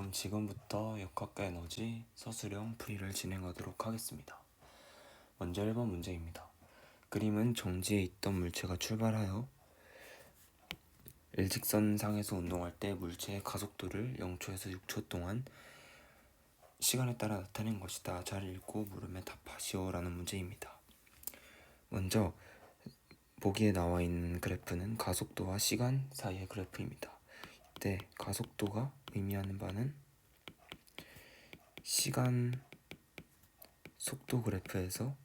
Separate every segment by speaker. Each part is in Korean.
Speaker 1: 그럼 지금부터 역학과 에너지 서술형 풀이를 진행하도록 하겠습니다. 먼저 1번 문제입니다. 그림은 정지에 있던 물체가 출발하여 일직선상에서 운동할 때 물체의 가속도를 0초에서 6초 동안 시간에 따라 나타낸 것이다. 잘 읽고 물음에 답하시오 라는 문제입니다. 먼저 보기에 나와 있는 그래프는 가속도와 시간 사이의 그래프입니다. 이때 가속도가 의미하는 바는 시간 속도 그래프에서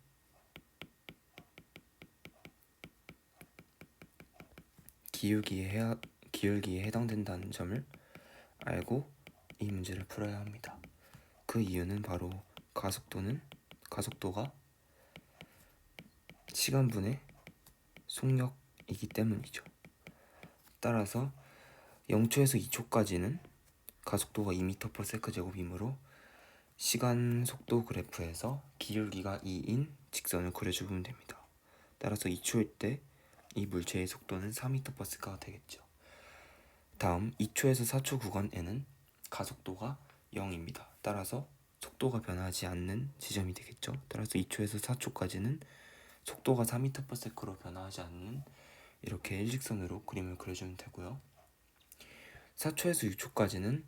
Speaker 1: 기울기에 해당된다는 점을 알고 이 문제를 풀어야 합니다. 그 이유는 바로 가속도가 시간분의 속력이기 때문이죠. 따라서 0초에서 2초까지는 가속도가 2m/s 제곱이므로 시간 속도 그래프에서 기울기가 2인 직선을 그려주면 됩니다. 따라서 2초일 때 이 물체의 속도는 4m/s가 되겠죠. 다음 2초에서 4초 구간에는 가속도가 0입니다. 따라서 속도가 변하지 않는 지점이 되겠죠. 따라서 2초에서 4초까지는 속도가 4m/s로 변화하지 않는 이렇게 일직선으로 그림을 그려주면 되고요. 4초에서 6초까지는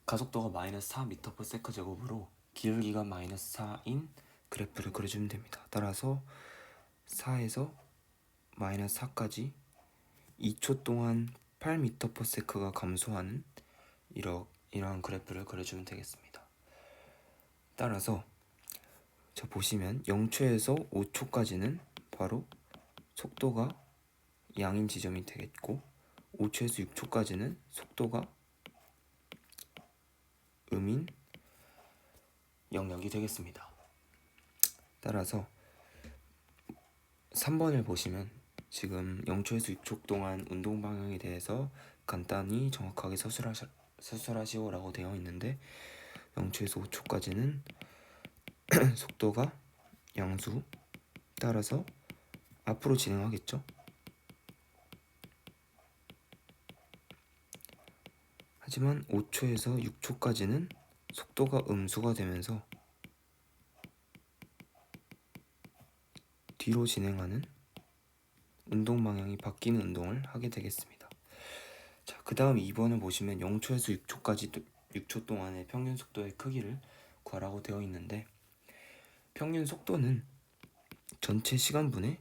Speaker 1: 가속도가 마이너스 4m/s 제곱으로 기울기가 마이너스 4인 그래프를 그려주면 됩니다. 따라서 4에서 마이너스 4까지 2초 동안 8m/s가 감소하는 이러한 그래프를 그려주면 되겠습니다. 따라서 자 보시면 0초에서 5초까지는 바로 속도가 양인 지점이 되겠고 5초에서 6초까지는 속도가 음인 영역이 되겠습니다. 따라서 3번을 보시면 지금 0초에서 6초 동안 운동 방향에 대해서 간단히 정확하게 서술하시오라고 되어 있는데 0초에서 5초까지는 속도가 양수 따라서 앞으로 진행하겠죠. 하지만 5초에서 6초까지는 속도가 음수가 되면서 뒤로 진행하는 운동 방향이 바뀌는 운동을 하게 되겠습니다. 자, 그 다음 2번을 보시면 0초에서 6초 동안의 평균 속도의 크기를 구하라고 되어 있는데 평균 속도는 전체 시간분의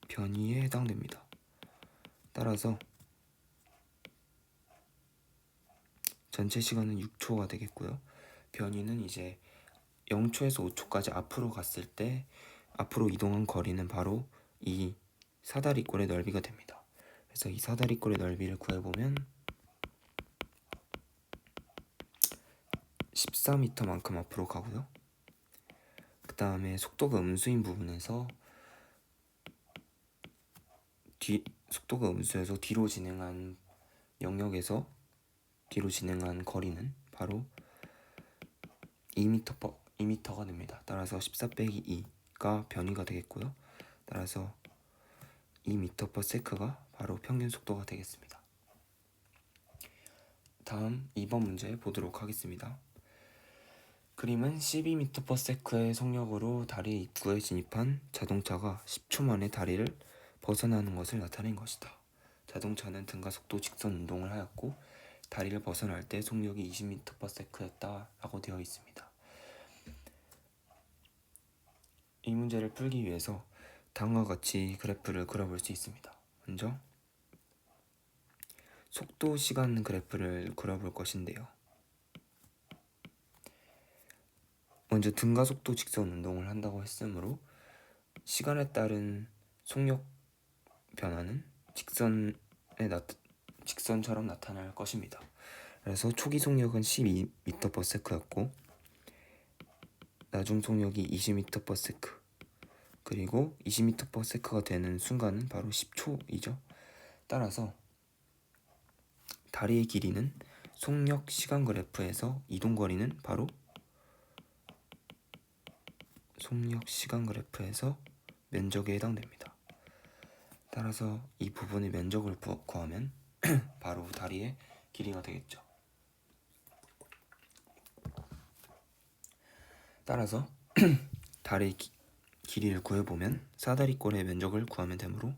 Speaker 1: 변이에 해당됩니다. 따라서 전체 시간은 6초가 되겠고요. 변이는 이제 0초에서 5초까지 앞으로 갔을 때 앞으로 이동한 거리는 바로 이 사다리꼴의 넓이가 됩니다. 그래서 이 사다리꼴의 넓이를 구해보면 14m만큼 앞으로 가고요. 그 다음에 속도가 음수인 부분에서 속도가 음수해서 뒤로 진행한 영역에서 뒤로 진행한 거리는 바로 2m가 됩니다. 따라서 14 빼기 2가 변이가 되겠고요. 따라서 2m/s가 바로 평균 속도가 되겠습니다. 다음 2번 문제 보도록 하겠습니다. 그림은 12m/s의 속력으로 다리 입구에 진입한 자동차가 10초 만에 다리를 벗어나는 것을 나타낸 것이다. 자동차는 등가 속도 직선 운동을 하였고 다리를 벗어날 때 속력이 20m/s였다 라고 되어 있습니다. 이 문제를 풀기 위해서 다음과 같이 그래프를 그려볼 수 있습니다. 먼저 속도 시간 그래프를 그려볼 것인데요. 먼저 등가 속도 직선 운동을 한다고 했으므로 시간에 따른 속력 변화는 직선처럼 나타날 것입니다. 그래서 초기 속력은 12m/s였고 나중 속력이 20m/s 그리고 20m/s가 되는 순간은 바로 10초이죠. 따라서 다리의 길이는 속력 시간 그래프에서 이동거리는 바로 속력 시간 그래프에서 면적에 해당됩니다. 따라서 이 부분의 면적을 구하면 바로 다리의 길이가 되겠죠. 따라서 다리 길이를 구해보면 사다리꼴의 면적을 구하면 되므로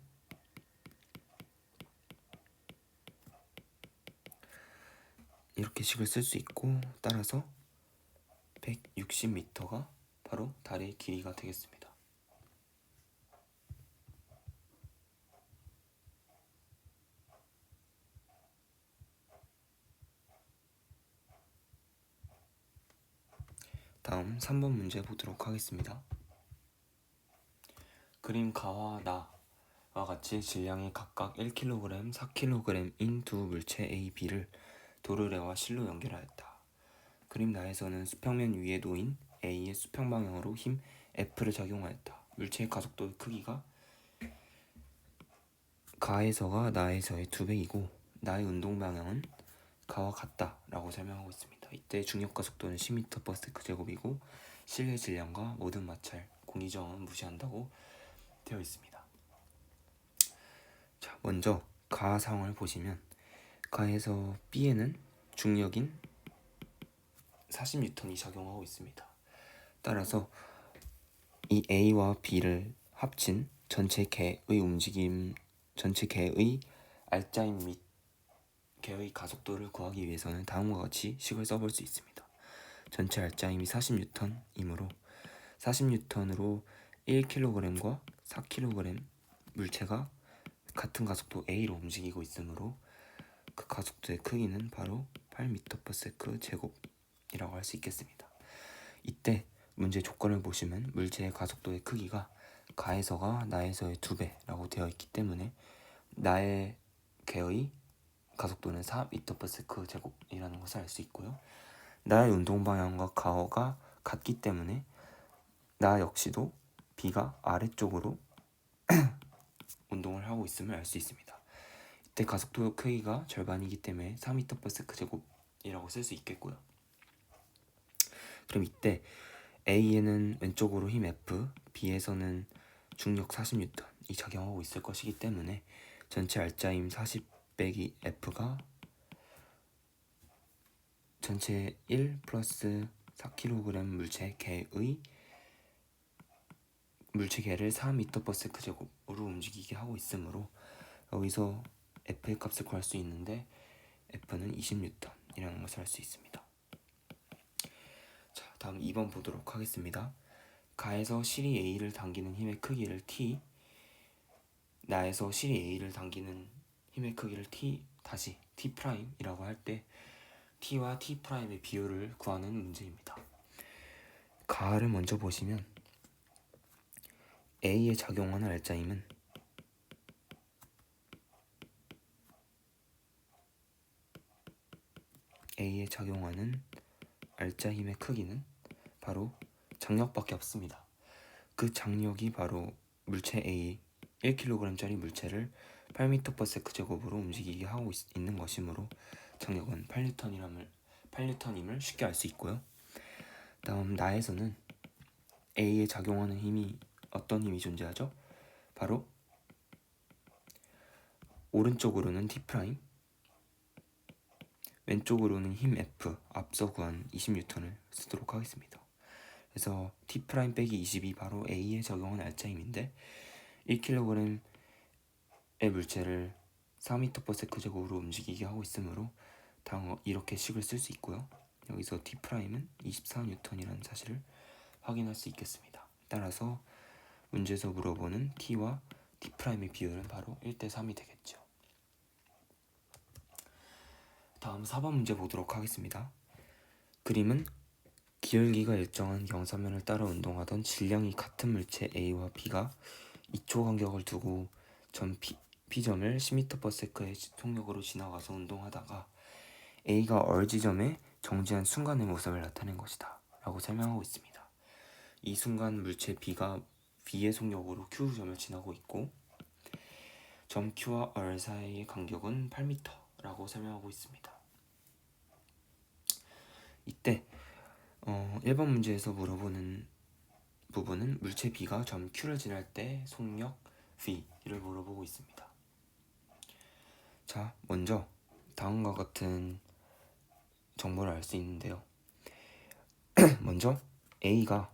Speaker 1: 이렇게 식을 쓸 수 있고, 따라서 160m가 바로 다리의 길이가 되겠습니다. 다음 3번 문제 보도록 하겠습니다. 그림 가와 나와 같이 질량이 각각 1kg, 4kg인 두 물체 A, B를 도르래와 실로 연결하였다. 그림 나에서는 수평면 위에 놓인 A의 수평 방향으로 힘 F를 작용하였다. 물체의 가속도의 크기가 가에서가 나에서의 2배이고 나의 운동 방향은 가와 같다 라고 설명하고 있습니다. 이때 중력 가속도는 10m/s 제곱이고 실내 질량과 모든 마찰, 공기 저항은 무시한다고 되어 있습니다. 자, 먼저 가 상황을 보시면 가에서 B에는 중력인 40N이 작용하고 있습니다. 따라서 이 A와 B를 합친 전체 개의 움직임, 전체 개의 알짜임 및 개의 가속도를 구하기 위해서는 다음과 같이 식을 써볼 수 있습니다. 전체 알짜임이 40N이므로 40N으로 1kg과 4kg 물체가 같은 가속도 A로 움직이고 있으므로 그 가속도의 크기는 바로 8m/s 제곱이라고 할 수 있겠습니다. 이때 문제 조건을 보시면 물체의 가속도의 크기가 가에서가 나에서의 2배라고 되어 있기 때문에 나의 개의 가속도는 4m/s 제곱이라는 것을 알 수 있고요. 나의 운동 방향과 가가 같기 때문에 나 역시도 B가 아래쪽으로 운동을 하고 있음을 알 수 있습니다. 이때 가속도 크기가 절반이기 때문에 4m/s 제곱이라고 쓸 수 있겠고요. 그럼 이때 A에는 왼쪽으로 힘 F, B에서는 중력 40N이 작용하고 있을 것이기 때문에 전체 알짜임 40 빼기 F가 전체 1 플러스 4kg 물체 개의 물체 개를 4m/s 제곱으로 움직이게 하고 있으므로 여기서 F의 값을 구할 수 있는데 F는 20N이라는 것을 알 수 있습니다. 자, 다음 2번 보도록 하겠습니다. 가에서 실이 A를 당기는 힘의 크기를 T, 나에서 실이 A를 당기는 힘의 크기를 T 다시 T'이라고 할 때 T와 T'의 비율을 구하는 문제입니다. 가를 먼저 보시면 A에 작용하는 알짜힘은 A에 작용하는 알짜힘의 크기는 바로 장력밖에 없습니다. 그 장력이 바로 물체 A 1kg짜리 물체를 8m/s 제곱으로 움직이게 하고 있는 것이므로 장력은 8N임을 쉽게 알 수 있고요. 다음 나에서는 A에 작용하는 힘이 어떤 힘이 존재하죠? 바로 오른쪽으로는 T', 왼쪽으로는 힘 F, 앞서 구한 20N을 쓰도록 하겠습니다. 그래서 T' 빼기 20이 바로 A에 적용한 알짜힘인데 1kg의 물체를 4m/s 제곱으로 움직이게 하고 있으므로 다음 이렇게 식을 쓸 수 있고요. 여기서 T'은 24N이라는 사실을 확인할 수 있겠습니다. 따라서 문제에서 물어보는 T와 T'의 비율은 바로 1:3이 되겠죠. 다음 4번 문제 보도록 하겠습니다. 그림은 기울기가 일정한 경사면을 따라 운동하던 질량이 같은 물체 A와 B가 2초 간격을 두고 전 P점을 10m/s의 속력으로 지나가서 운동하다가 A가 얼지점에 정지한 순간의 모습을 나타낸 것이다 라고 설명하고 있습니다. 이 순간 물체 B가 V의 속력으로 Q점을 지나고 있고 점 Q와 얼 사이의 간격은 8m라고 설명하고 있습니다. 이때 1번 문제에서 물어보는 부분은 물체 B가 점 Q를 지날 때 속력 V를 물어보고 있습니다. 자, 먼저 다음과 같은 정보를 알 수 있는데요. 먼저 A가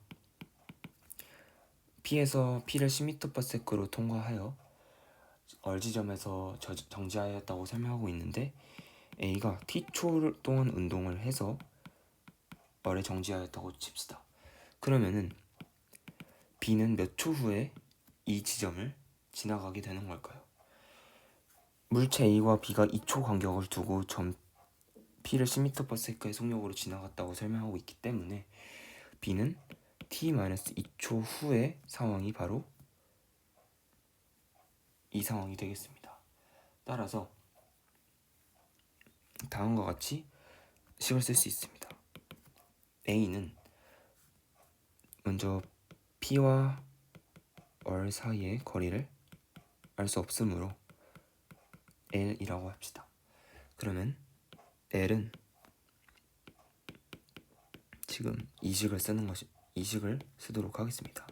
Speaker 1: P에서 P를 10m/s로 통과하여 얼지점에서 정지하였다고 설명하고 있는데, A가 T초 동안 운동을 해서 얼에 정지하였다고 칩시다. 그러면은 B는 몇 초 후에 이 지점을 지나가게 되는 걸까요? 물체 A와 B가 2초 간격을 두고 점 P를 10m/s의 속력으로 지나갔다고 설명하고 있기 때문에 B는 t-2초 후의 상황이 바로 이 상황이 되겠습니다. 따라서 다음과 같이 식을 쓸 수 있습니다. A는 먼저 P와 얼 사이의 거리를 알 수 없으므로 L이라고 합시다. 그러면 L은 지금 이식을 쓰도록 하겠습니다.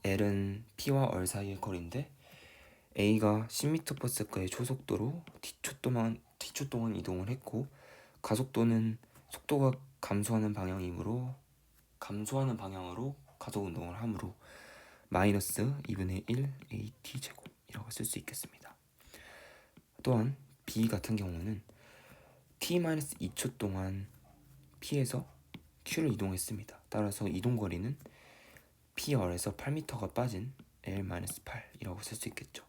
Speaker 1: L은 P와 얼 사이의 거리인데, A가 10m/s의 초속도로 t초 동안 이동을 했고, 가속도는 속도가 감소하는 방향으로 가속 운동을 하므로 마이너스 2분의 1 AT 제곱이라고 쓸 수 있겠습니다. 또한 B 같은 경우는 t-2초 동안 P에서 Q를 이동했습니다. 따라서 이동거리는 P열에서 8m가 빠진 L-8이라고 쓸 수 있겠죠.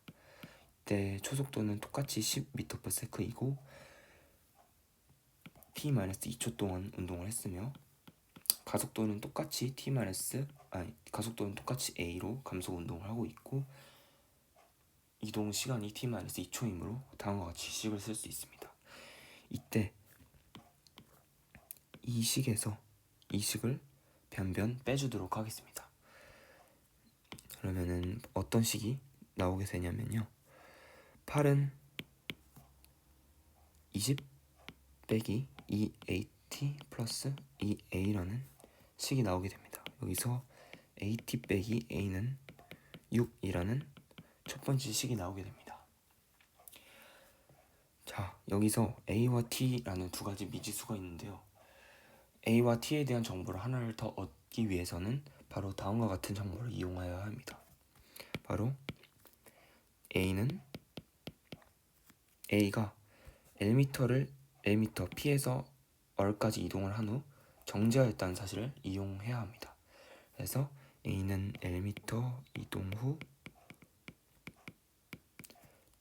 Speaker 1: 이때 초속도는 똑같이 10m/s이고 t-2초 동안 운동을 했으며, 가속도는 똑같이 A로 감속 운동을 하고 있고, 이동 시간이 t-2초이므로 다음과 같이 식을 쓸 수 있습니다. 이때 이 식에서 이 식을 변변 빼주도록 하겠습니다. 그러면은 어떤 식이 나오게 되냐면요, 8은 20 빼기 2AT 플러스 2A라는 식이 나오게 됩니다. 여기서 AT 빼기 A는 6이라는 첫 번째 식이 나오게 됩니다. 자, 여기서 A와 T라는 두 가지 미지수가 있는데요. A와 T에 대한 정보를 하나를 더 얻기 위해서는 바로 다음과 같은 정보를 이용하여야 합니다. 바로 A가 L미터 P에서 얼까지 이동을 한 후 정지하였다는 사실을 이용해야 합니다. 그래서 A는 L미터 이동 후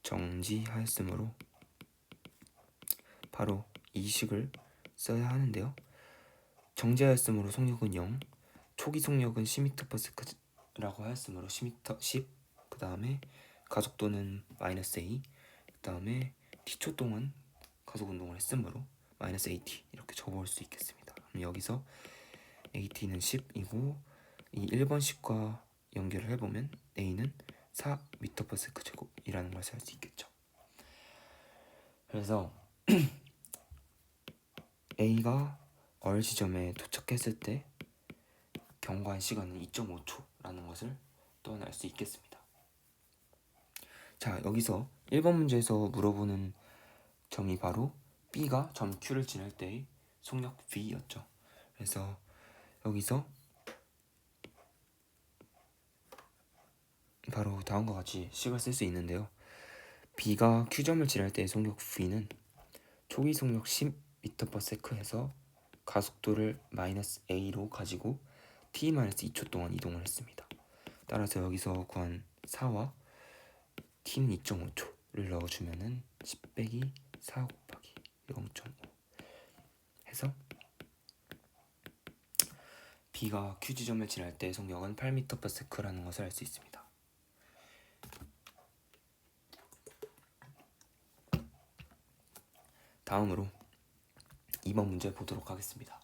Speaker 1: 정지하였으므로 바로 이 식을 써야 하는데요. 정지하였으므로 속력은 0, 초기 속력은 10m/s라고 하였으므로 10, 그 다음에 가속도는 마이너스 A, 그 다음에 t초 동안 가속 운동을 했으므로 마이너스 AT 이렇게 적어볼 수 있겠습니다. 그럼 여기서 AT는 10이고 이 1번식과 연결을 해보면 A는 4m/s제곱이라는 걸 알 수 있겠죠. 그래서 A가 얼 지점에 도착했을 때 경과한 시간은 2.5초라는 것을 또한 알 수 있겠습니다. 자, 여기서 1번 문제에서 물어보는 점이 바로 B가 점 Q를 지날 때의 속력 V였죠. 그래서 여기서 바로 다음과 같이 식을 쓸 수 있는데요. B가 Q점을 지날 때의 속력 V는 초기 속력 10m/s에서 가속도를 마이너스 A로 가지고 t-2초 동안 이동을 했습니다. 따라서 여기서 구한 4와 t는 2.5초를 넣어주면은 10 빼기 4 곱하기 0.5 해서 B가 Q 지점을 지날 때의 속력은 8m/s라는 것을 알 수 있습니다. 다음으로 2번 문제 보도록 하겠습니다.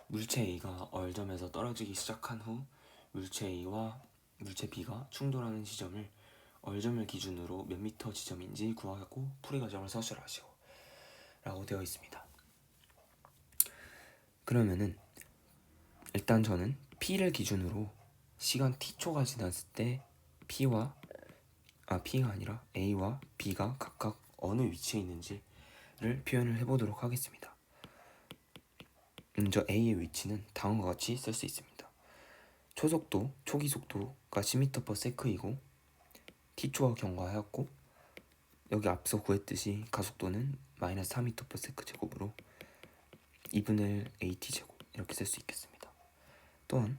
Speaker 1: 물체 A가 얼점에서 떨어지기 시작한 후 물체 A와 물체 B가 충돌하는 지점을 얼점을 기준으로 몇 미터 지점인지 구하고 풀이 과정을 서술하시오 라고 되어 있습니다. 그러면은 일단 저는 P를 기준으로 시간 t초가 지났을 때 P가 아니라 A와 B가 각각 어느 위치에 있는지를 표현을 해보도록 하겠습니다. 먼저 A의 위치는 다음과 같이 쓸 수 있습니다. 초기 속도가 10m/s이고 t초와 경과하였고, 여기 앞서 구했듯이 가속도는 마이너스 4m/s 제곱으로 2분의 1 at 제곱 이렇게 쓸 수 있겠습니다. 또한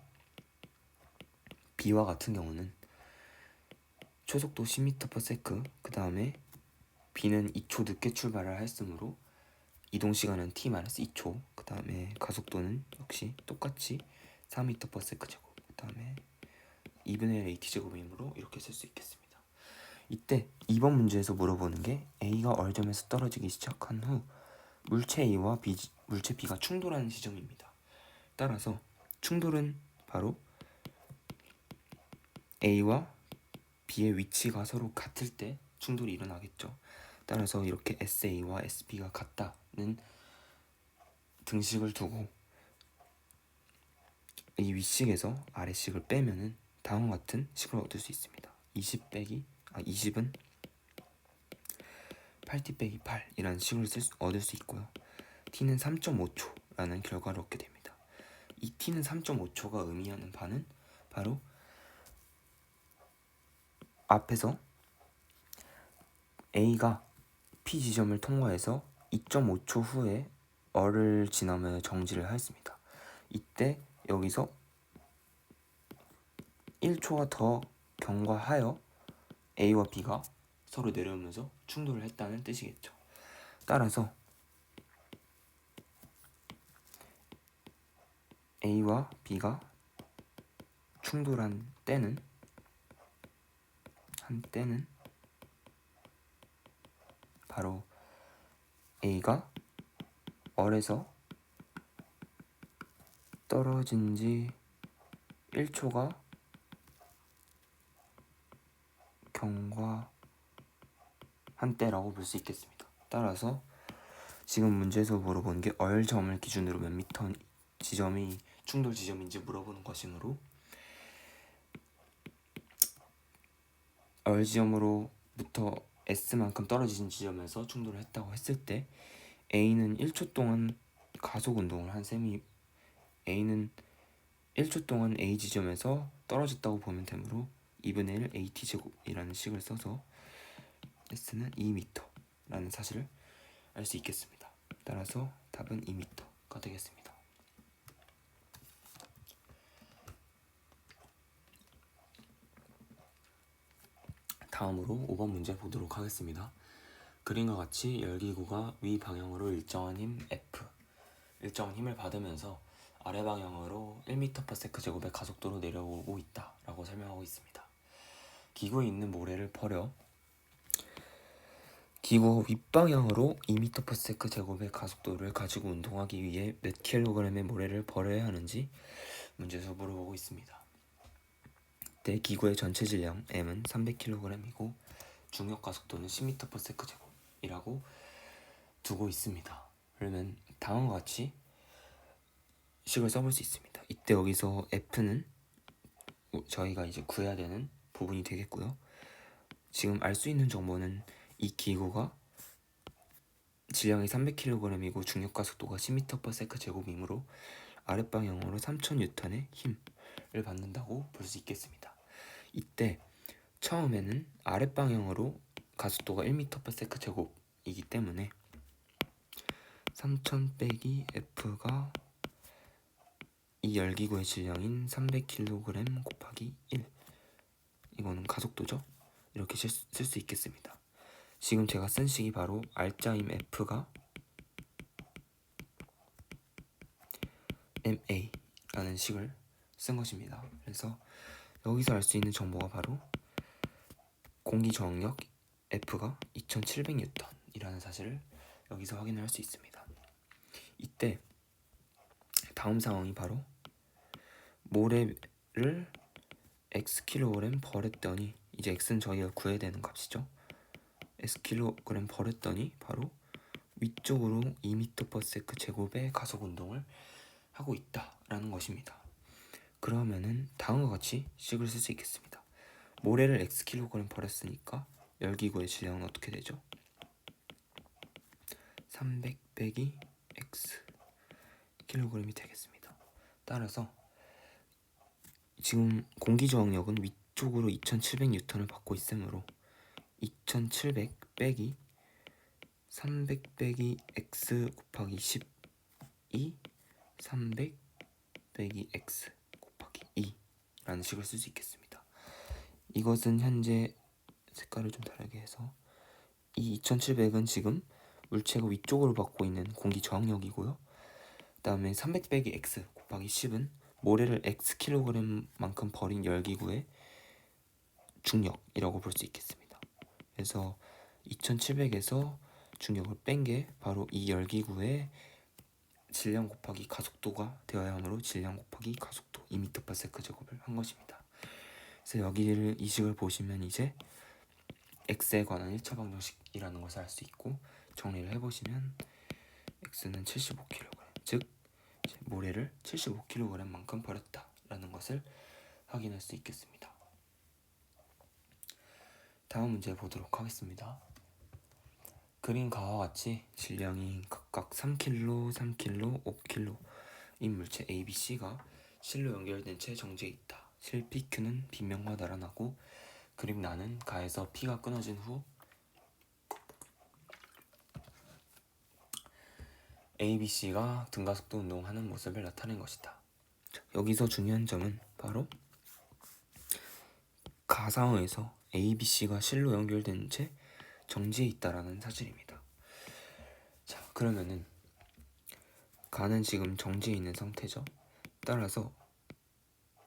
Speaker 1: B와 같은 경우는 초속도 10m/s, 그 다음에 B는 2초 늦게 출발을 했으므로 이동시간은 t-2초, 그 다음에 가속도는 역시 똑같이 4m/s 제곱, 그 다음에 2분의 1 at 제곱이므로 이렇게 쓸 수 있겠습니다. 이때 2번 문제에서 물어보는 게 A가 얼점에서 떨어지기 시작한 후 물체 A와 물체 B가 충돌하는 지점입니다. 따라서 충돌은 바로 A와 B의 위치가 서로 같을 때 충돌이 일어나겠죠. 따라서 이렇게 SA와 SB가 같다는 등식을 두고 이 윗식에서 아래식을 빼면은 다음과 같은 식을 얻을 수 있습니다. 20은 8t 빼기 8이라는 식을 얻을 수 있고요. t는 3.5초라는 결과를 얻게 됩니다. 이 t는 3.5초가 의미하는 바는 바로 앞에서 A가 P 지점을 통과해서 2.5초 후에 어를 지나며 정지를 하였습니다. 이때 여기서 1초가 더 경과하여 A와 B가 서로 내려오면서 충돌을 했다는 뜻이겠죠. 따라서 A와 B가 충돌한 때는 바로 A가 얼에서 떨어진 지 1초가 경과한 때라고 볼 수 있겠습니다. 따라서 지금 문제에서 물어보는 게 얼점을 기준으로 몇 미터 지점이 충돌 지점인지 물어보는 것이므로 얼지점으로부터 S만큼 떨어진 지점에서 충돌을 했다고 했을 때 A는 1초 동안 가속 운동을 한 셈이 A는 1초 동안 A 지점에서 떨어졌다고 보면 되므로 2분의 1 at 제곱이라는 식을 써서 S는 2m라는 사실을 알 수 있겠습니다. 따라서 답은 2m가 되겠습니다. 다음으로 5번 문제 보도록 하겠습니다. 그림과 같이 열기구가 위 방향으로 일정한 힘을 받으면서 아래 방향으로 1m/s 제곱의 가속도로 내려오고 있다라고 설명하고 있습니다. 기구에 있는 모래를 버려 기구가 윗방향으로 2m/s 제곱의 가속도를 가지고 운동하기 위해 몇 킬로그램의 모래를 버려야 하는지 문제에서 물어보고 있습니다. 이때 기구의 전체 질량 M은 300kg이고 중력 가속도는 10m/s 제곱이라고 두고 있습니다. 그러면 다음과 같이 식을 써볼 수 있습니다. 이때 여기서 F는 저희가 이제 구해야 되는 부분이 되겠고요. 지금 알 수 있는 정보는 이 기구가 질량이 300kg이고 중력 가속도가 10m/s 제곱이므로 아랫방향으로 3000N의 힘을 받는다고 볼 수 있겠습니다. 이때 처음에는 아랫방향으로 가속도가 1m/s 제곱이기 때문에 3000 빼기 F가 이 열기구의 질량인 300kg 곱하기 1, 이거는 가속도죠. 이렇게 쓸 수 있겠습니다. 지금 제가 쓴 식이 바로 R자임 F가 MA라는 식을 쓴 것입니다. 그래서 여기서 알 수 있는 정보가 바로 공기 저항력 F가 2700N이라는 사실을 여기서 확인할 수 있습니다. 이때 다음 상황이 바로 모래를 Xkg 버렸더니, 이제 X는 저희가 구해야 되는 값이죠. Xkg 버렸더니 바로 위쪽으로 2m/s 제곱의 가속 운동을 하고 있다라는 것입니다. 그러면은 다음과 같이 식을 쓸 수 있겠습니다. 모래를 x kg 버렸으니까 열기구의 질량은 어떻게 되죠? 300 빼기 x kg이 되겠습니다. 따라서 지금 공기저항력은 위쪽으로 2700N을 받고 있으므로 2700 빼기 300 빼기 x 곱하기 12 300 빼기 x 곱하기 2라는 식을 쓸 수 있겠습니다. 이것은 현재 색깔을 좀 다르게 해서 이 2700은 지금 물체가 위쪽으로 받고 있는 공기 저항력이고요. 그 다음에 300 빼기 x 곱하기 10은 모래를 x kg만큼 버린 열기구의 중력이라고 볼 수 있겠습니다. 그래서 2700에서 중력을 뺀 게 바로 이 열기구의 질량 곱하기 가속도가 되어야 하므로 질량 곱하기 가속도 2m/s 제곱을 한 것입니다. 그래서 여기를 이 식을 보시면 이제 x에 관한 1차 방정식이라는 것을 알 수 있고, 정리를 해보시면 x는 75kg, 즉 모래를 75kg만큼 버렸다라는 것을 확인할 수 있겠습니다. 다음 문제 보도록 하겠습니다. 그린 가와 같이 질량이 각각 3kg, 3kg, 5kg인 물체 A, B, C가 실로 연결된 채 정지해 있다. 실 PQ는 빈면과 달아나고 그림 나는 가에서 P가 끊어진 후 A, B, C가 등가속도 운동하는 모습을 나타낸 것이다. 여기서 중요한 점은 바로 가 상황에서 A, B, C가 실로 연결된 채 정지해 있다라는 사실입니다. 자, 그러면은 가는 지금 정지해 있는 상태죠. 따라서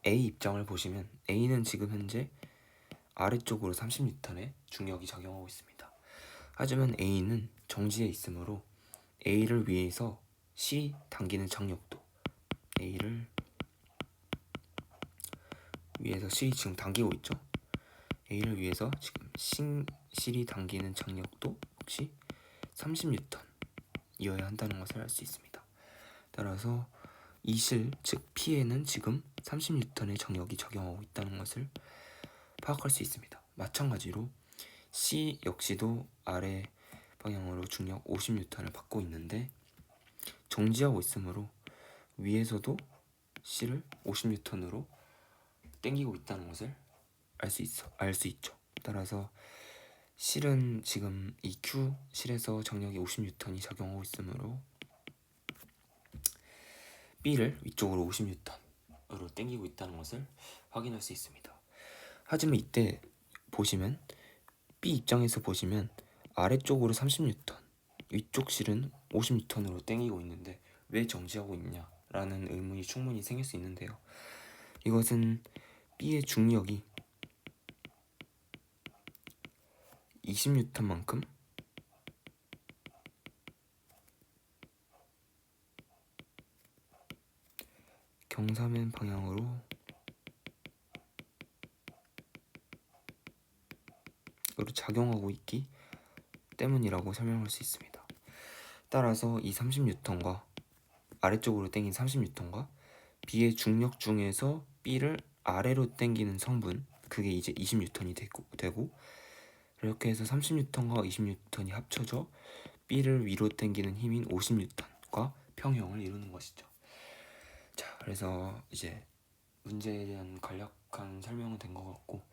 Speaker 1: A 입장을 보시면 A는 지금 현재 아래쪽으로 30N의 중력이 작용하고 있습니다. 하지만 A는 정지해 있으므로 A를 위해서 C 당기는 장력도, A를 위해서 C 지금 당기고 있죠. A를 위해서 지금 C이 당기는 장력도 역시 30N이어야 한다는 것을 알 수 있습니다. 따라서 이 실, 즉 P에는 지금 30N의 장력이 작용하고 있다는 것을 파악할 수 있습니다. 마찬가지로 C 역시도 아래 방향으로 중력 50N을 받고 있는데 정지하고 있으므로 위에서도 C를 50N으로 당기고 있다는 것을 알 수 있죠. 따라서 실은 지금 이 Q 실에서 장력이 50N이 작용하고 있으므로 B를 위쪽으로 50N으로 당기고 있다는 것을 확인할 수 있습니다. 하지만 이때 보시면 B 입장에서 보시면 아래쪽으로 30N, 위쪽 실은 50N으로 당기고 있는데 왜 정지하고 있냐라는 의문이 충분히 생길 수 있는데요. 이것은 B의 중력이 20N만큼 경사면 방향으로 작용하고 있기 때문이라고 설명할 수 있습니다. 따라서 이 30N과 아래쪽으로 당긴 30N과 B의 중력 중에서 B를 아래로 당기는 성분, 그게 이제 20N이 되고 이렇게 해서 30N과 20N이 합쳐져 B를 위로 당기는 힘인 50N과 평형을 이루는 것이죠. 자, 그래서 이제 문제에 대한 간략한 설명은 된 것 같고,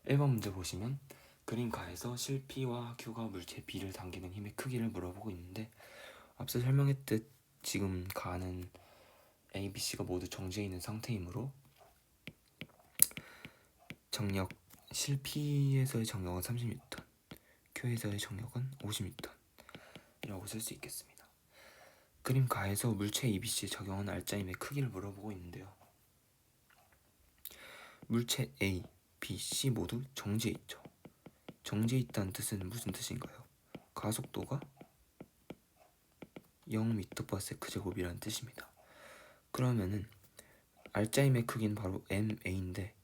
Speaker 1: 1번 문제 보시면 그림 가에서 실 P와 Q가 물체 B를 당기는 힘의 크기를 물어보고 있는데, 앞서 설명했듯 지금 가는 A, B, C가 모두 정지해 있는 상태이므로 정력 실 P에서의 정력은 30N, Q에서의 정력은 50N이라고 쓸 수 있겠습니다. 그림 가에서 물체 A, B, C에 적용한 알짜임의 크기를 물어보고 있는데요. 물체 A, B, C 모두 정지해 있죠. 정지해 있다는 뜻은 무슨 뜻인가요? 가속도가 0m/s 제곱이라는 뜻입니다. 그러면은 알짜임의 크기는 바로 ma인데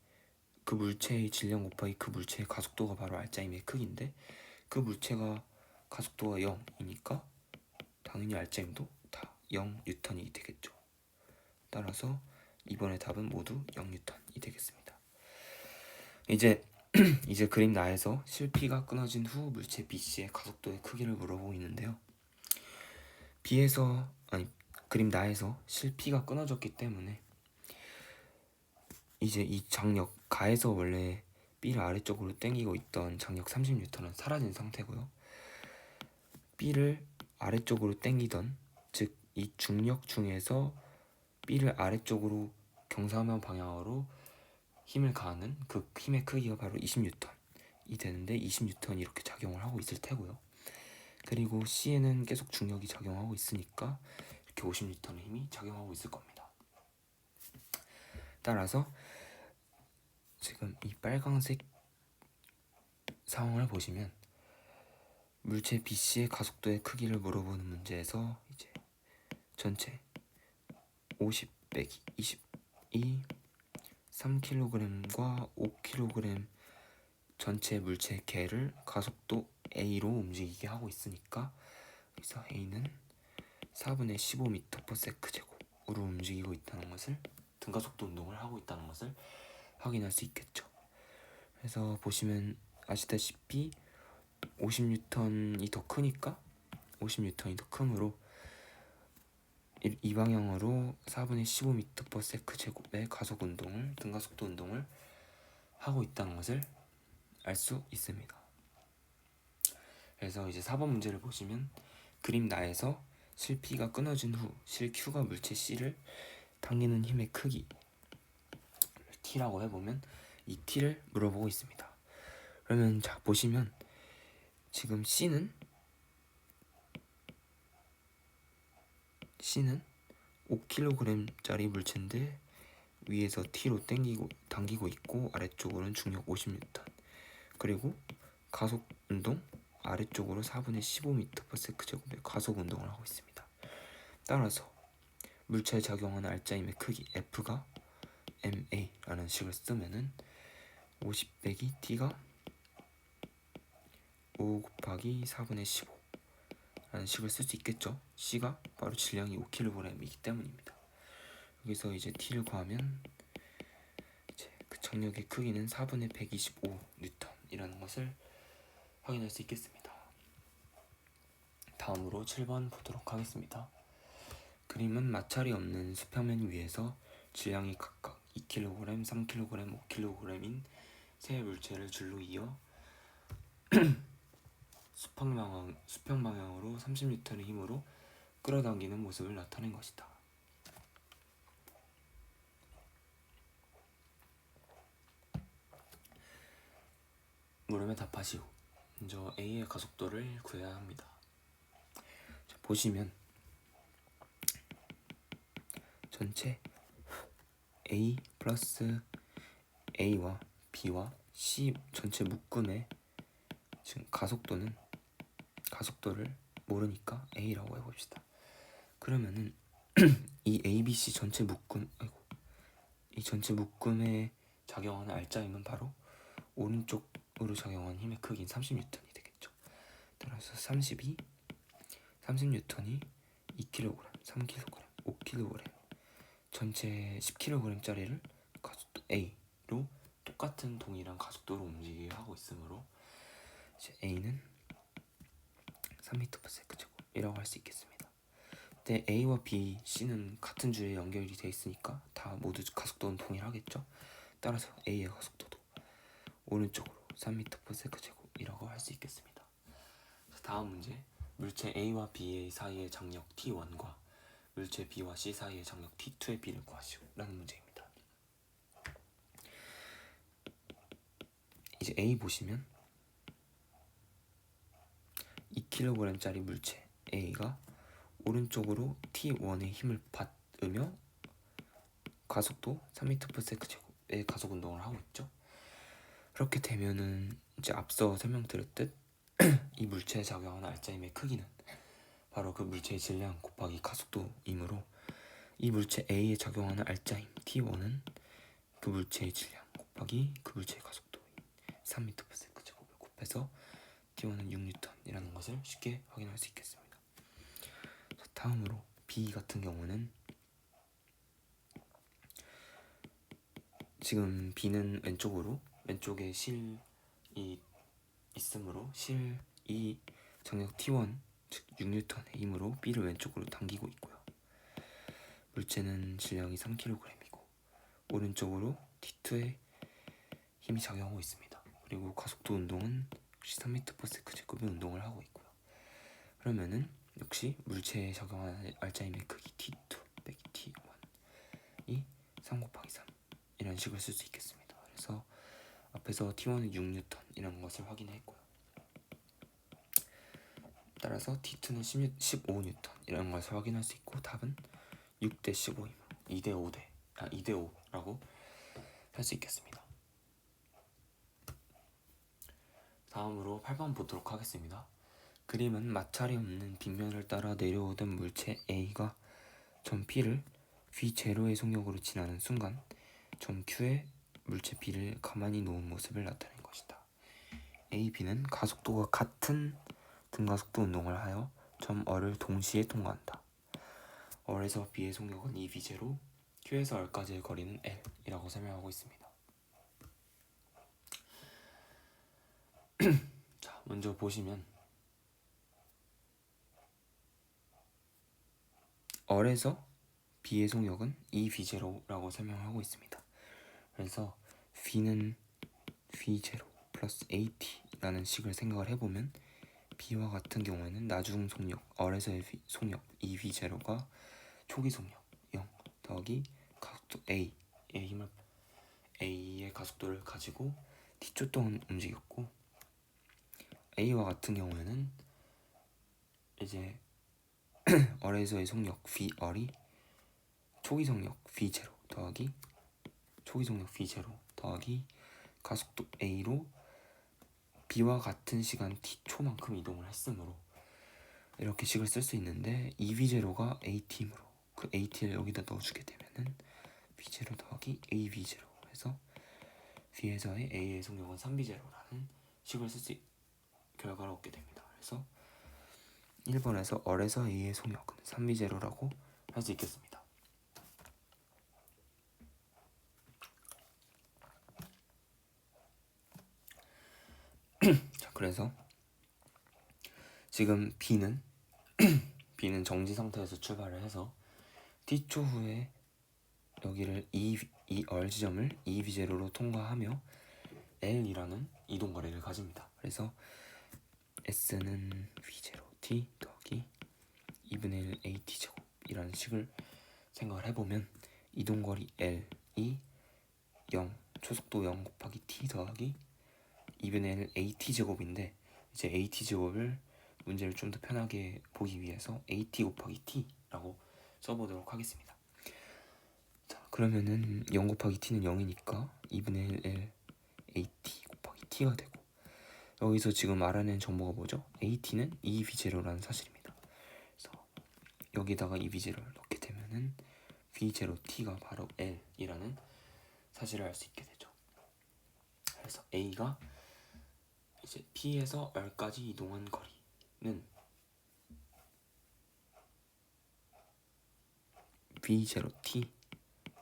Speaker 1: 그 물체의 질량 곱하기 그 물체의 가속도가 바로 알짜임의 크기인데, 그 물체가 가속도가 0이니까 당연히 알짜임도 다 0N이 되겠죠. 따라서 이번의 답은 모두 0N이 되겠습니다. 이제 이제 그림 나에서 실P가 끊어진 후 물체 BC의 가속도의 크기를 물어보고 있는데요. 그림 나에서 실P가 끊어졌기 때문에 이제 이 장력 가에서 원래 B를 아래쪽으로 당기고 있던 장력 30N은 사라진 상태고요. B를 아래쪽으로 당기던, 즉 이 중력 중에서 B를 아래쪽으로 경사면 방향으로 힘을 가하는 그 힘의 크기가 바로 20N이 되는데 20N이 이렇게 작용을 하고 있을 테고요. 그리고 C에는 계속 중력이 작용하고 있으니까 이렇게 50N의 힘이 작용하고 있을 겁니다. 따라서 지금 이 빨강색 상황을 보시면 물체 BC의 가속도의 크기를 물어보는 문제에서 이제 전체 50 빼기 22 3kg과 5kg 전체 물체 개를 가속도 A로 움직이게 하고 있으니까 그래서 A는 4분의 15m/s 제곱으로 움직이고 있다는 것을, 등가속도 운동을 하고 있다는 것을 확인할 수 있겠죠. 그래서 보시면 아시다시피 50N이 더 크니까 50N이 더 크므로 이 방향으로 4분의 15m/s 제곱의 가속 운동을, 등가속도 운동을 하고 있다는 것을 알 수 있습니다. 그래서 이제 4번 문제를 보시면 그림 나에서 실 P가 끊어진 후 실 Q가 물체 C를 당기는 힘의 크기 T라고 해보면 이 T를 물어보고 있습니다. 그러면 자 보시면 지금 C는 5kg짜리 물체인데 위에서 T로 당기고 있고 아래쪽으로는 중력 50N, 그리고 가속 운동 아래쪽으로 4분의 15m/s 제곱의 가속 운동을 하고 있습니다. 따라서 물체에 작용하는 알짜힘의 크기 F가 MA라는 식을 쓰면은 50 빼기 T가 5 곱하기 4분의 15라는 식을 쓸 수 있겠죠. C가 바로 질량이 5kg이기 때문입니다. 여기서 이제 T를 구하면 이제 그 장력의 크기는 4분의 125N이라는 것을 확인할 수 있겠습니다. 다음으로 7번 보도록 하겠습니다. 그림은 마찰이 없는 수평면 위에서 질량이 각각 2kg, 3kg, 5kg인 세 물체를 줄로 이어 수평 방향으로 30N의 힘으로 끌어당기는 모습을 나타낸 것이다. 물음에 답하시오. 먼저 A의 가속도를 구해야 합니다. 자, 보시면 전체 A 플러스 A와 B와 C 전체 묶음의 지금 가속도를 모르니까 A라고 해봅시다. 그러면은 이 ABC 전체 이 전체 묶음에 작용하는 알짜힘은 바로 오른쪽으로 작용하는 힘의 크기인 30N이 되겠죠. 따라서 30N이 2kg, 3kg, 5kg 전체 10kg짜리를 가속도 A로 똑같은 동일한 가속도로 움직이게 하고 있으므로 이제 A는 3m/s 제곱이라고 할 수 있겠습니다. 근데 A와 B, C는 같은 줄에 연결이 되어 있으니까 다 모두 가속도는 동일하겠죠. 따라서 A의 가속도도 오른쪽으로 3m/s 제곱이라고 할 수 있겠습니다. 다음 문제, 물체 A와 B 사이의 장력 T1과 물체 B와 C 사이의 장력 T2의 비를 구하시오 라는 문제입니다. 이제 A 보시면 2kg짜리 물체 A가 오른쪽으로 T1의 힘을 받으며 가속도 3m/s 제곱의 가속 운동을 하고 있죠. 그렇게 되면은 이제 앞서 설명드렸듯 이 물체에 작용하는 알짜힘의 크기는 바로 그 물체의 질량 곱하기 가속도이므로 이 물체 A에 작용하는 알짜힘 T1은 그 물체의 질량 곱하기 그 물체의 가속도인 3m/s 제곱을 곱해서 T1은 6N이라는 것을 쉽게 확인할 수 있겠습니다. 다음으로 B 같은 경우는 지금 B는 왼쪽에 실이 있으므로 실이 장력 T1 즉 6N의 힘으로 B를 왼쪽으로 당기고 있고요. 물체는 질량이 3kg이고 오른쪽으로 T2의 힘이 작용하고 있습니다. 그리고 가속도 운동은 역시 3m/s 제곱의 운동을 하고 있고요. 그러면은 역시 물체에 적용한 알짜 힘의 크기 T2 빼기 T1이 3 곱하기 3 이런 식을 쓸 수 있겠습니다. 그래서 앞에서 T1은 6N 이라는 것을 확인했고요. 따라서 T2는 15N 이라는 것을 확인할 수 있고 답은 6대 15이므로 2대 5라고 할 수 있겠습니다. 다음으로 8번 보도록 하겠습니다. 그림은 마찰이 없는 빗면을 따라 내려오던 물체 A가 점 P를 V0의 속력으로 지나는 순간 점 Q의 물체 B를 가만히 놓은 모습을 나타낸 것이다. A, B는 가속도가 같은 등가속도 운동을 하여 점 R을 동시에 통과한다. R에서 B의 속력은 EV0, Q에서 R까지의 거리는 L이라고 설명하고 있습니다. 자, 먼저 보시면 R에서 B의 속력은 EV0라고 설명하고 있습니다. 그래서 V는 V0 플러스 AT라는 식을 생각을 해보면 B와 같은 경우에는 나중 속력 R에서의 속력 EV0가 초기 속력 0 더하기 가속도 A의 가속도를 가지고 T초 동안 움직였고 A와 같은 경우에는 이제 R에서의 속력 VR이 초기 속력 V0 더하기 초기 속력 V0 더하기 가속도 A로 B와 같은 시간 T초만큼 이동을 했으므로 이렇게 식을 쓸 수 있는데 EV0가 AT이므로 그 AT를 여기다 넣어주게 되면은 V0 더하기 AV0 해서 V에서의 A의 속력은 3V0라는 식을 쓸 수 결과를 얻게 됩니다. 그래서 1번에서 R에서 A의 속력은 3V0라고 할 수 있겠습니다. 자, 그래서 지금 B는 정지 상태에서 출발을 해서 T초 후에 여기를 R 지점을 EV0로 통과하며 L이라는 이동 거리를 가집니다. 그래서 S는 V0T 더하기 2분의 1 AT제곱이라는 식을 생각을 해보면 이동거리 L이 0, 초속도 0 곱하기 T 더하기 2분의 1 AT제곱인데 이제 AT제곱을 문제를 좀 더 편하게 보기 위해서 AT 곱하기 T라고 써보도록 하겠습니다. 자, 그러면은 0 곱하기 T는 0이니까 2분의 1 AT 곱하기 T가 되고 여기서 지금 알아낸 정보가 뭐죠? AT는 EV0라는 사실입니다. 그래서 여기다가 EV0를 넣게 되면은 V0T가 바로 L이라는 사실을 알 수 있게 되죠. 그래서 A가 이제 P에서 R까지 이동한 거리는 V0T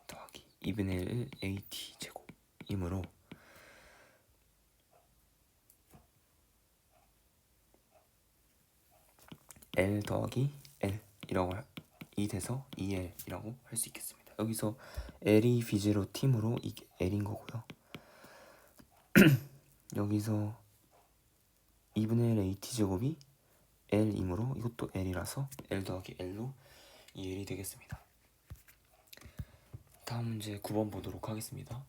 Speaker 1: 더하기 2분의 1 AT 제곱이므로 L 더하기 L이라고 이 돼서 2L이라고 할 수 있겠습니다. 여기서 L이 V0T므로 이게 L인 거고요. 여기서 2분의 1 AT 제곱이 L이므로 이것도 L이라서 L 더하기 L로 2L이 되겠습니다. 다음 문제 9번 보도록 하겠습니다.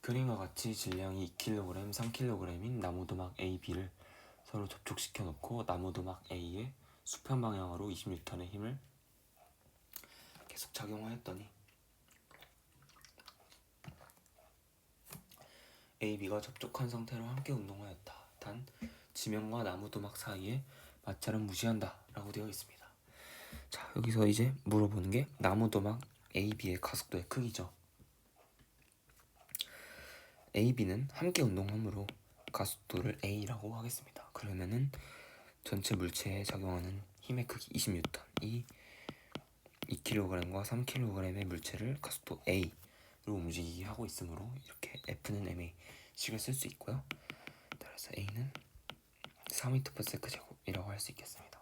Speaker 1: 그림과 같이 질량이 2kg, 3kg인 나무도막 A, B를 서로 접촉시켜 놓고 나무도막 A의 수평 방향으로 20N의 힘을 계속 작용하였더니 A, B가 접촉한 상태로 함께 운동하였다. 단 지면과 나무도막 사이에 마찰은 무시한다 라고 되어 있습니다. 자, 여기서 이제 물어보는 게 나무도막 A, B의 가속도의 크기죠. A, B는 함께 운동하므로 가속도를 A라고 하겠습니다. 그러면은 전체 물체에 작용하는 힘의 크기 20N, 이 2kg과 3kg의 물체를 가속도 A로 움직이게 하고 있으므로 이렇게 F는 ma 식을 쓸 수 있고요. 따라서 A는 4m/s 제곱이라고 할 수 있겠습니다.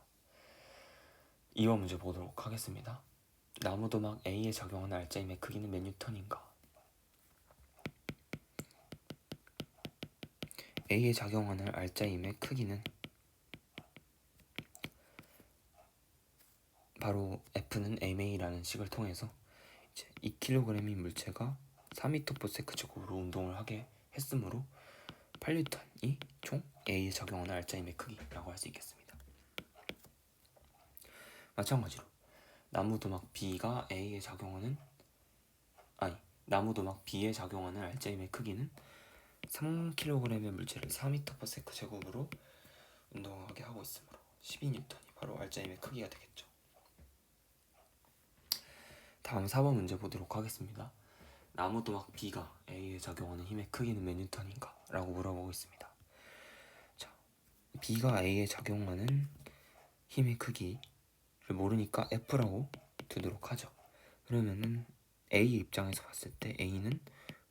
Speaker 1: 2번 문제 보도록 하겠습니다. 나무도막 A에 작용하는 알짜임의 크기는 몇 뉴턴인가? A에 작용하는 알짜임의 크기는 바로 F는 MA라는 식을 통해서 이제 2kg인 물체가 4m/s 제곱으로 운동을 하게 했으므로 8N이 총 A에 작용하는 알짜임의 크기라고 할 수 있겠습니다. 마찬가지로 나무도막 B가 A에 작용하는 나무도막 B에 작용하는 알짜임의 크기는 3kg의 물체를 4m/s 제곱으로 운동하게 하고 있으므로 12N이 바로 알짜임의 크기가 되겠죠. 다음 4번 문제 보도록 하겠습니다. 나무도막 B가 A에 작용하는 힘의 크기는 몇 뉴턴인가? 라고 물어보고 있습니다. 자, B가 A에 작용하는 힘의 크기를 모르니까 F라고 두도록 하죠. 그러면은 A 입장에서 봤을 때 A는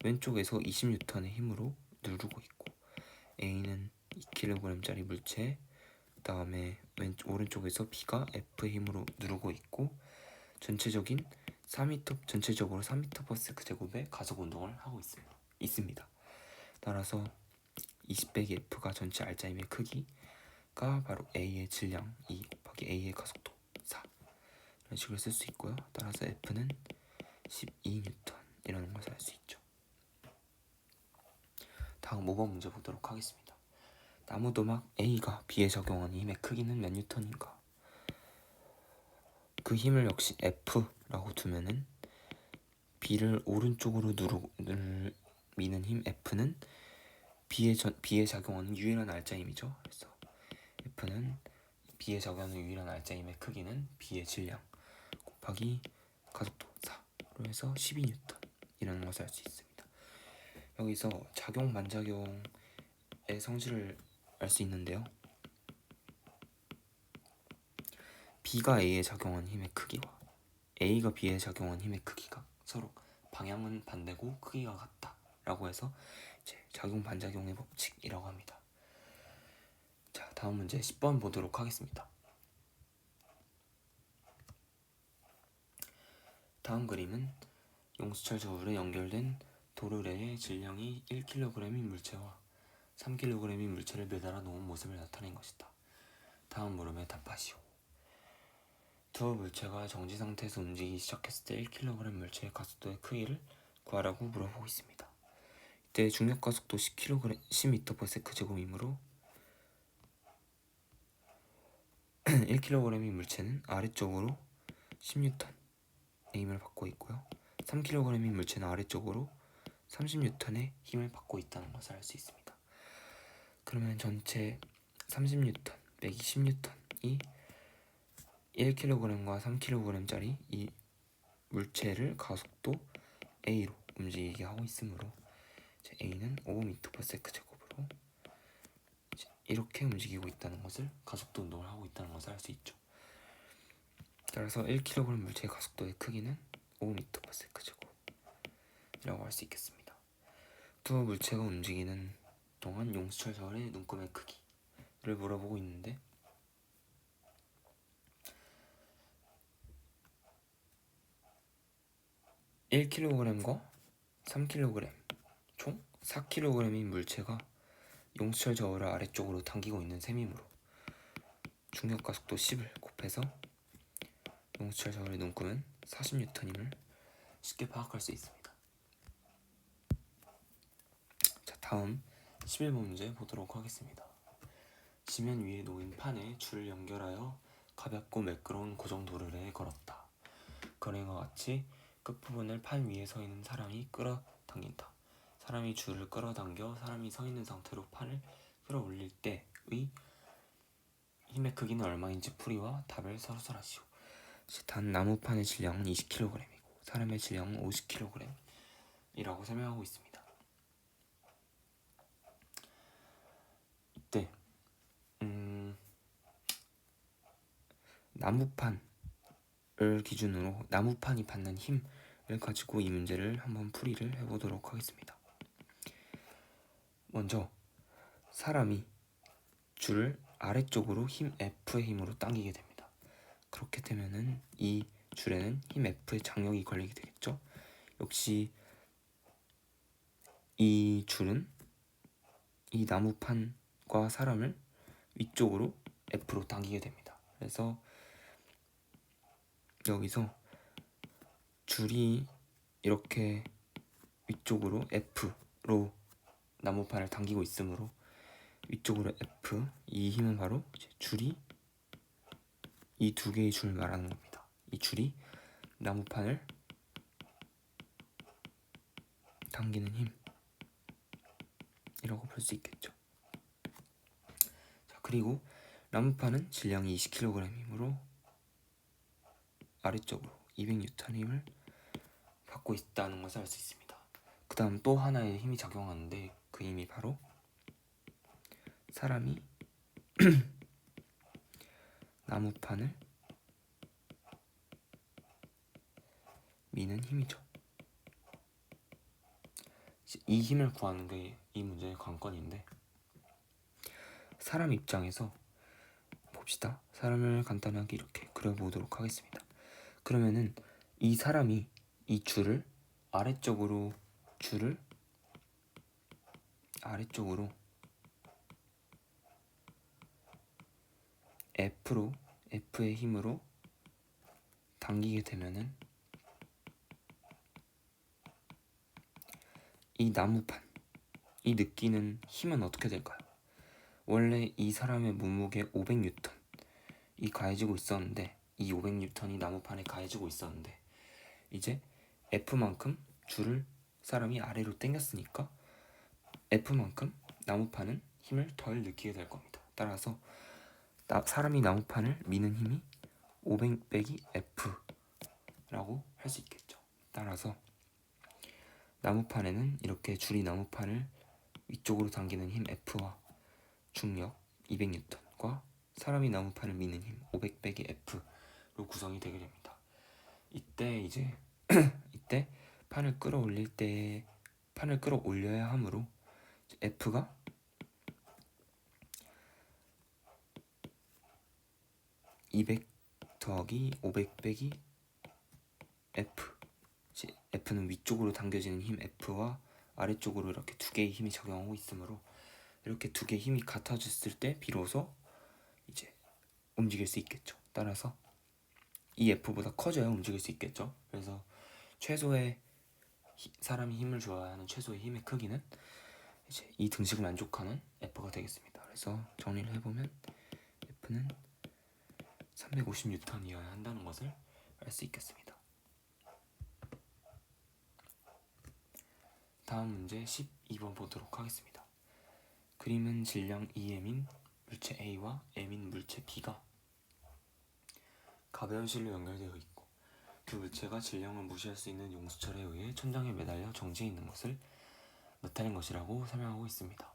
Speaker 1: 왼쪽에서 20N의 힘으로 누르고 있고 A는 2kg짜리 물체, 그 다음에 오른쪽에서 B가 F의 힘으로 누르고 있고 전체적으로 3m/s 제곱의 가속 운동을 하고 있습니다. 따라서 20 빼기 F가 전체 알짜임의 크기가 바로 A의 질량 2 곱하기 A의 가속도 4 이런 식으로 쓸 수 있고요. 따라서 F는 12N이라는 것을 알 수 있죠. 다음 5번 문제 보도록 하겠습니다. 나무도막 A가 B에 적용하는 힘의 크기는 몇 뉴턴인가? 그 힘을 역시 F라고 두면은 B를 오른쪽으로 미는 힘 F는 B에 작용하는 유일한 알짜힘이죠. 그래서 F는 B에 작용하는 유일한 알짜힘의 크기는 B의 질량 곱하기 가속도 4로 해서 12N이라는 것을 알 수 있습니다. 여기서 작용 반작용의 성질을 알 수 있는데요. B가 A에 작용한 힘의 크기와 A가 B에 작용한 힘의 크기가 서로 방향은 반대고 크기가 같다 라고 해서 이제 작용 반작용의 법칙이라고 합니다. 자, 다음 문제 10번 보도록 하겠습니다. 다음 그림은 용수철 저울에 연결된 도르래의 질량이 1kg인 물체와 3kg인 물체를 매달아 놓은 모습을 나타낸 것이다. 다음 물음에 답하시오. 두 물체가 정지 상태에서 움직이기 시작했을 때 1kg 물체의 가속도의 크기를 구하라고 물어보고 있습니다. 이때 중력 가속도 10m/s 제곱이므로 1kg인 물체는 아래쪽으로 10N의 힘을 받고 있고요. 3kg인 물체는 아래쪽으로 30N의 힘을 받고 있다는 것을 알 수 있습니다. 그러면 전체 30N 빼기 10N이 1kg과 3kg짜리 이 물체를 가속도 A로 움직이게 하고 있으므로 A는 5m/s 제곱으로 이렇게 움직이고 있다는 것을 가속도 운동을 하고 있다는 것을 알 수 있죠. 따라서 1kg 물체의 가속도의 크기는 5m/s 제곱이라고 할 수 있겠습니다. 두 물체가 움직이는 동안 용수철 저울의 눈금의 크기를 물어보고 있는데 (1kg과) (3kg) 총 (4kg인) 물체가 용수철 저울을 아래쪽으로 당기고 있는 셈이므로 중력 가속도 10을 곱해서 용수철 저울의 눈금은 40N임을 쉽게 파악할 수 있습니다. 자, 다음 11번 문제 보도록 하겠습니다. 지면 위에 놓인 판에 줄을 연결하여 가볍고 매끄러운 고정 도르래에 걸었다. 그림과 같이 끝부분을 판 위에 서 있는 사람이 끌어당긴다. 사람이 줄을 끌어당겨 사람이 서 있는 상태로 판을 끌어올릴 때의 힘의 크기는 얼마인지 풀이와 답을 서술하시오. 단 나무판의 질량은 20kg이고 사람의 질량은 50kg이라고 설명하고 있습니다. 이때 나무판을 기준으로 나무판이 받는 힘을 가지고 이 문제를 한번 풀이를 해보도록 하겠습니다. 먼저 사람이 줄을 아래쪽으로 힘 F의 힘으로 당기게 됩니다. 그렇게 되면은 이 줄에는 힘 F의 장력이 걸리게 되겠죠. 역시 이 줄은 이 나무판과 사람을 위쪽으로 F로 당기게 됩니다. 그래서 여기서 줄이 이렇게 위쪽으로 F로 나무판을 당기고 있으므로 위쪽으로 F, 이 힘은 바로 줄이 이 두 개의 줄 말하는 겁니다. 이 줄이 나무판을 당기는 힘이라고 볼 수 있겠죠. 자, 그리고 나무판은 질량이 20kg이므로 아래쪽으로 200N 힘을 받고 있다는 것을 알 수 있습니다. 그 다음 또 하나의 힘이 작용하는데 그 힘이 바로 사람이 나무판을 미는 힘이죠. 이 힘을 구하는 게 이 문제의 관건인데, 사람 입장에서 봅시다. 사람을 간단하게 이렇게 그려보도록 하겠습니다. 그러면은 이 사람이 이 줄을 아래쪽으로 F의 힘으로 당기게 되면은 이 나무판, 이 느끼는 힘은 어떻게 될까요? 원래 이 사람의 몸무게 500N이 가해지고 있었는데, 이 500N이 나무판에 가해지고 있었는데, 이제 F만큼 줄을 사람이 아래로 당겼으니까 F만큼 나무판은 힘을 덜 느끼게 될 겁니다. 따라서 사람이 나무판을 미는 힘이 500 빼기 F라고 할 수 있겠죠. 따라서 나무판에는 이렇게 줄이 나무판을 위쪽으로 당기는 힘 F와 중력 200N과 사람이 나무판을 미는 힘 500 빼기 F로 구성이 되게 됩니다. 이때 판을 끌어올려야 하므로 F가 200 더하기 500 빼기 F, F는 위쪽으로 당겨지는 힘 F와 아래쪽으로 이렇게 두 개의 힘이 작용하고 있으므로 이렇게 두 개의 힘이 같아졌을 때 비로소 이제 움직일 수 있겠죠. 따라서 이 F보다 커져야 움직일 수 있겠죠. 그래서 최소의 사람이 힘을 줘야 하는 최소의 힘의 크기는 이제 이 등식을 만족하는 F가 되겠습니다. 그래서 정리를 해보면 F는 350N이어야 한다는 것을 알 수 있겠습니다. 다음 문제 12번 보도록 하겠습니다. 그림은 질량 2m인 물체 A와 m인 물체 B가 가벼운 실로 연결되어 있고 그 물체가 질량을 무시할 수 있는 용수철에 의해 천장에 매달려 정지해 있는 것을 나타낸 것이라고 설명하고 있습니다.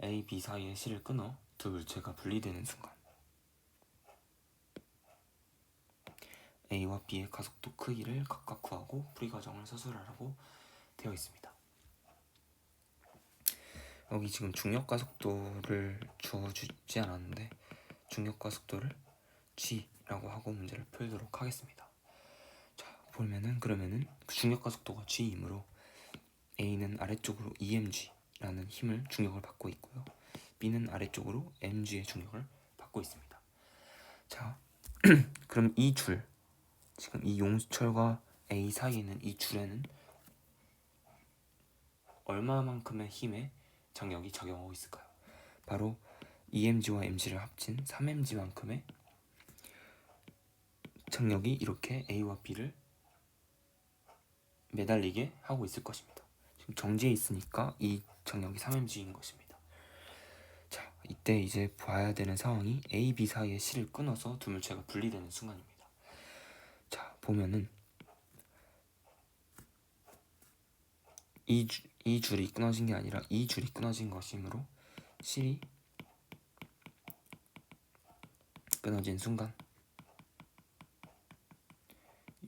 Speaker 1: A, B 사이의 실을 끊어 두 물체가 분리되는 순간 A와 B의 가속도 크기를 각각 구하고 풀이 과정을 서술하라고 되어 있습니다. 여기 지금 중력 가속도를 주어주지 않았는데 중력 가속도를 G라고 하고 문제를 풀도록 하겠습니다. 자, 그러면은 중력 가속도가 G이므로 A는 아래쪽으로 EMG라는 힘을 중력을 받고 있고요. B는 아래쪽으로 mg의 중력을 받고 있습니다. 자, 그럼 이 줄, 지금 이 용수철과 A 사이에 있는 이 줄에는 얼마만큼의 힘의 장력이 작용하고 있을까요? 바로 EMG와 mg를 합친 3mg만큼의 장력이 이렇게 A와 B를 매달리게 하고 있을 것입니다. 지금 정지해 있으니까 이 장력이 3mg인 것입니다. 자, 이때 이제 봐야 되는 상황이 A, B 사이의 실을 끊어서 두 물체가 분리되는 순간입니다. 자, 보면은 이 줄이 끊어진 게 아니라 이 줄이 끊어진 것이므로 실이 끊어진 순간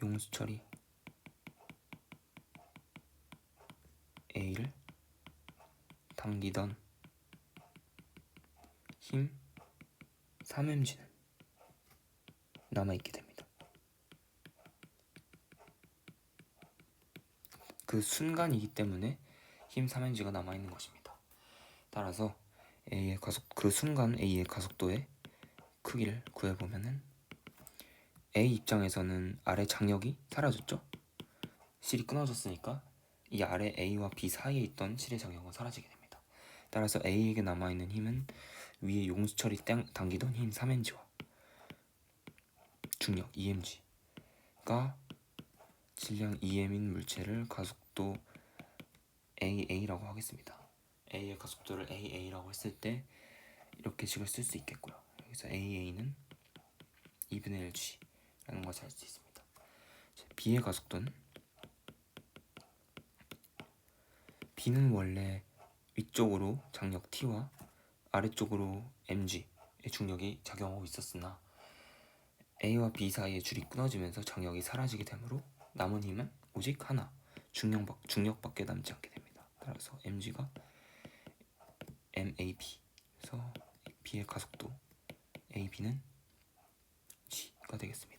Speaker 1: 용수철이 A를 당기던 힘 3mg는 남아있게 됩니다. 그 순간이기 때문에 힘 3mg가 남아있는 것입니다. 따라서 A의 가속, 그 순간 A의 가속도의 크기를 구해보면은 A 입장에서는 아래 장력이 사라졌죠? 실이 끊어졌으니까 이 아래 A와 B 사이에 있던 실의 장력은 사라지게 됩니다. 따라서 A에게 남아있는 힘은 위에 용수철이 당기던 힘 3mg와 중력 2mg가 질량 2m인 물체를 가속도 AA라고 하겠습니다. A의 가속도를 AA라고 했을 때 이렇게 식을 쓸 수 있겠고요. 여기서 AA는 2분의 1g라는 것을 알 수 있습니다. B의 가속도는 B는 원래 위쪽으로 장력 T와 아래쪽으로 mg의 중력이 작용하고 있었으나 A와 B 사이의 줄이 끊어지면서 장력이 사라지게 되므로 남은 힘은 오직 하나, 중력밖에 남지 않게 됩니다. 따라서 mg가 MAB, 그래서 B의 가속도 AB는 g가 되겠습니다.